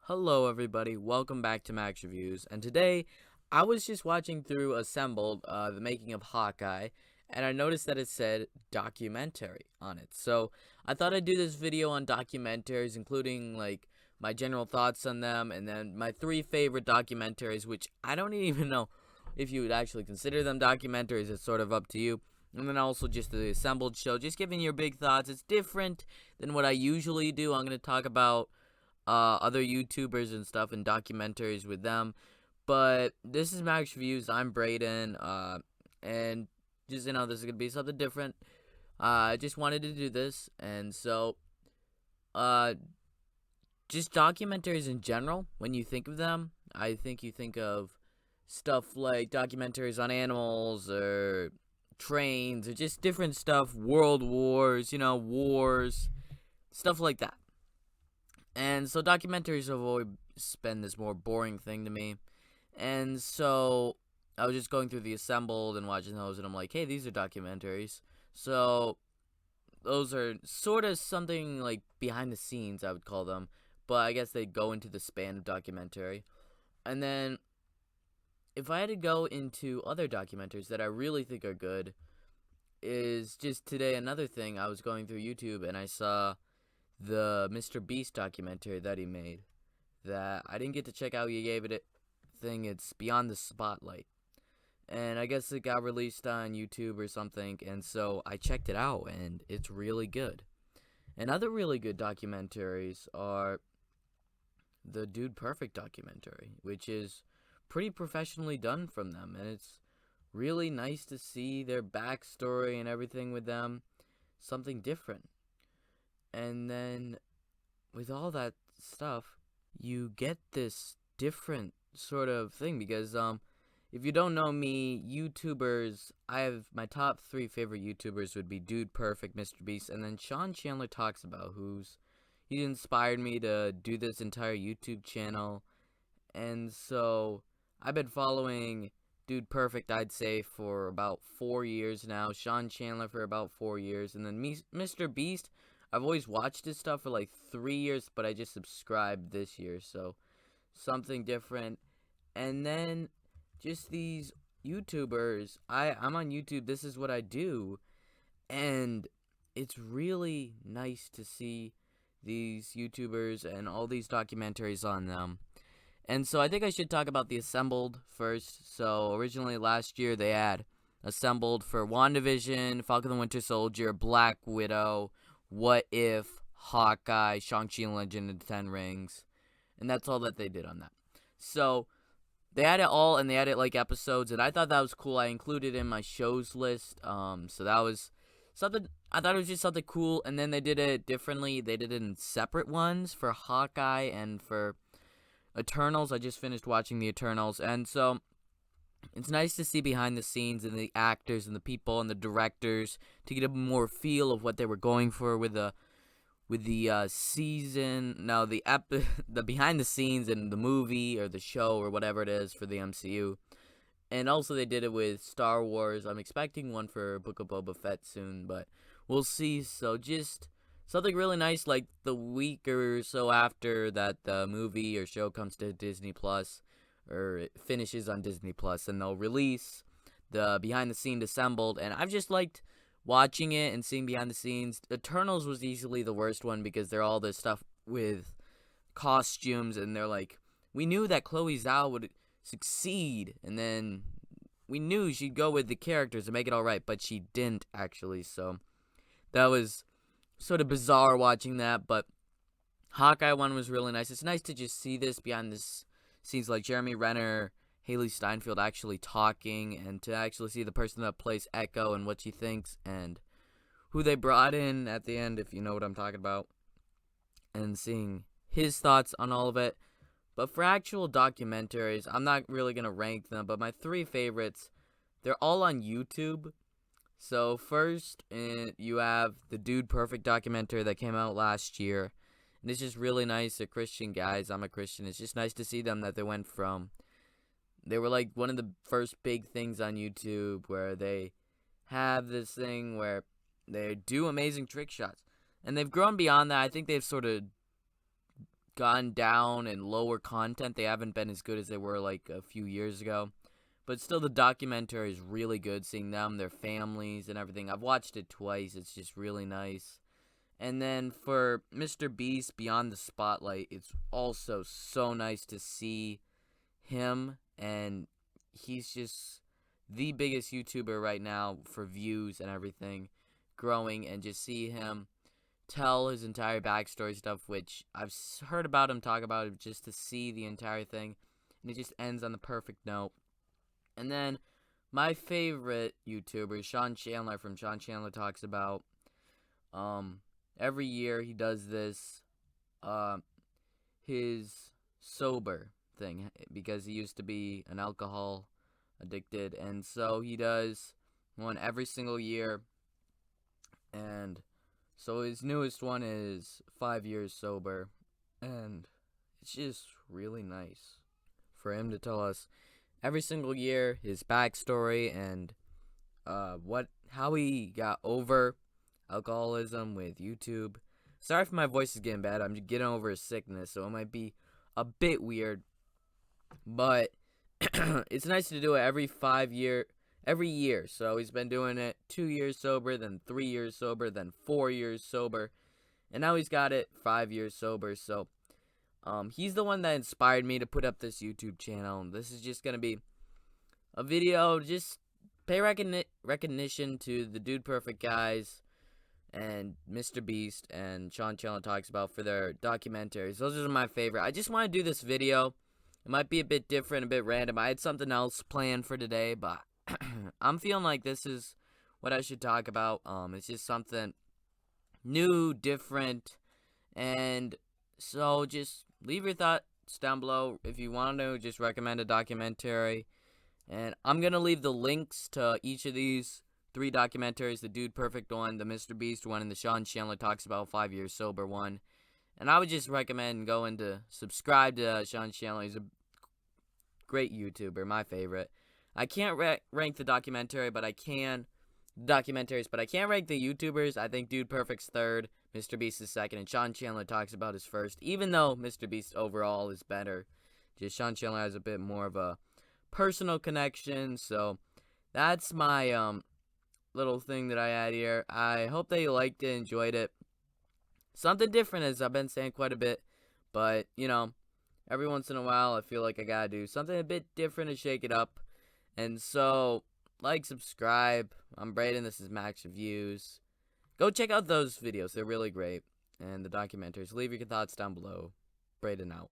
Hello everybody, welcome back to Max Reviews, and today I was just watching through Assembled, the making of Hawkeye, and I noticed that it said documentary on it. So I thought I'd do this video on documentaries, including like my general thoughts on them, and then my three favorite documentaries, which I don't even know if you would actually consider them documentaries. It's sort of up to you. And then also just the Assembled show, just giving your big thoughts. It's different than what I usually do. I'm going to talk about other YouTubers and stuff and documentaries with them. But this is Max Reviews. I'm Brayden. And just, this is going to be something different. I just wanted to do this. And so, just documentaries in general, when you think of them, I think you think of stuff like documentaries on animals or trains or just different stuff, world wars, wars, stuff like that. And so documentaries have always been this more boring thing to me. And so I was just going through the Assembled and watching those, and I'm like, hey, these are documentaries. So those are sort of something like behind the scenes, I would call them. But I guess they go into the span of documentary. And then if I had to go into other documentaries that I really think are good, is just today another thing. I was going through YouTube and I saw the MrBeast documentary that he made that I didn't get to check out. He gave it a thing. It's Beyond the Spotlight, and I guess it got released on YouTube or something, and so I checked it out, and it's really good. And other really good documentaries are the Dude Perfect documentary, which is pretty professionally done from them, and it's really nice to see their backstory and everything with them, something different. And then with all that stuff, you get this different sort of thing because if you don't know me, YouTubers, I have my top 3 favorite YouTubers would be Dude Perfect, MrBeast, and then Chandler Talks About, he inspired me to do this entire YouTube channel. And so I've been following Dude Perfect, I'd say, for about 4 years now, Chandler for about 4 years, and then MrBeast, I've always watched his stuff for like 3 years, but I just subscribed this year, so something different. And then just these YouTubers, I'm on YouTube, this is what I do, and it's really nice to see these YouTubers and all these documentaries on them. And so I think I should talk about the Assembled first. So originally last year they had Assembled for WandaVision, Falcon the Winter Soldier, Black Widow, What If, Hawkeye, Shang-Chi and Legend of the Ten Rings, and that's all that they did on that. So they had it all, and they had it like episodes, and I thought that was cool. I included it in my shows list, so that was something. I thought it was just something cool, and then they did it differently. They did it in separate ones for Hawkeye and for Eternals. I just finished watching the Eternals, and so it's nice to see behind the scenes and the actors and the people and the directors to get a more feel of what they were going for with the season. No, the behind the scenes in the movie or the show or whatever it is for the MCU. And also they did it with Star Wars. I'm expecting one for Book of Boba Fett soon, but we'll see. So just something really nice, like the week or so after that the movie or show comes to Disney Plus, or it finishes on Disney Plus, and they'll release the behind the scenes Assembled, and I've just liked watching it and seeing behind the scenes. Eternals was easily the worst one because they're all this stuff with costumes, and they're like, we knew that Chloe Zhao would succeed, and then we knew she'd go with the characters and make it all right, but she didn't actually, so that was sort of bizarre watching that. But Hawkeye one was really nice. It's nice to just see this behind this scenes, like Jeremy Renner, Haley Steinfeld actually talking, and to actually see the person that plays Echo and what she thinks and who they brought in at the end, if you know what I'm talking about, and seeing his thoughts on all of it. But for actual documentaries, I'm not really going to rank them, but my 3 favorites, they're all on YouTube. So first, you have the Dude Perfect documentary that came out last year. And it's just really nice. They're Christian guys. I'm a Christian. It's just nice to see them that they went from, they were like one of the first big things on YouTube where they have this thing where they do amazing trick shots. And they've grown beyond that. I think they've sort of gone down and lower content. They haven't been as good as they were like a few years ago. But still, the documentary is really good, seeing them, their families, and everything. I've watched it twice. It's just really nice. And then for MrBeast, Beyond the Spotlight, it's also so nice to see him. And he's just the biggest YouTuber right now for views and everything, growing. And just see him tell his entire backstory stuff, which I've heard about him talk about it, just to see the entire thing. And it just ends on the perfect note. And then my favorite YouTuber is Chandler from Chandler Talks About. Every year he does this, his sober thing, because he used to be an alcohol addicted, and so he does one every single year. And so his newest one is 5 years sober, and it's just really nice for him to tell us every single year his backstory and how he got over alcoholism with YouTube. Sorry if my voice is getting bad. I'm just getting over a sickness, so it might be a bit weird. But it's nice to do it every year. So he's been doing it 2 years sober, then 3 years sober, then 4 years sober, and now he's got it 5 years sober. So he's the one that inspired me to put up this YouTube channel. This is just gonna be a video, just pay recognition to the Dude Perfect guys and MrBeast and Chandler Talks About for their documentaries. Those are my favorite. I just want to do this video. It might be a bit different, a bit random. I had something else planned for today, but I'm feeling like this is what I should talk about. It's just something new, different, and so just leave your thoughts down below if you want to just recommend a documentary. And I'm going to leave the links to each of these 3 documentaries, the Dude Perfect one, the MrBeast one, and the Chandler Talks About 5 years sober one. And I would just recommend going to subscribe to Chandler. He's a great YouTuber, my favorite. I can't rank the documentaries, but I can rank the YouTubers. I think Dude Perfect's 3rd, MrBeast is 2nd, and Chandler Talks About his 1st. Even though MrBeast overall is better, just Chandler has a bit more of a personal connection. So that's my little thing that I had here. I hope that you liked it, enjoyed it. Something different, as I've been saying quite a bit, but you know, every once in a while I feel like I gotta do something a bit different to shake it up. And so like, subscribe. I'm Braden, this is Max Reviews. Go check out those videos, they're really great. And the documentaries. Leave your thoughts down below. Braden out.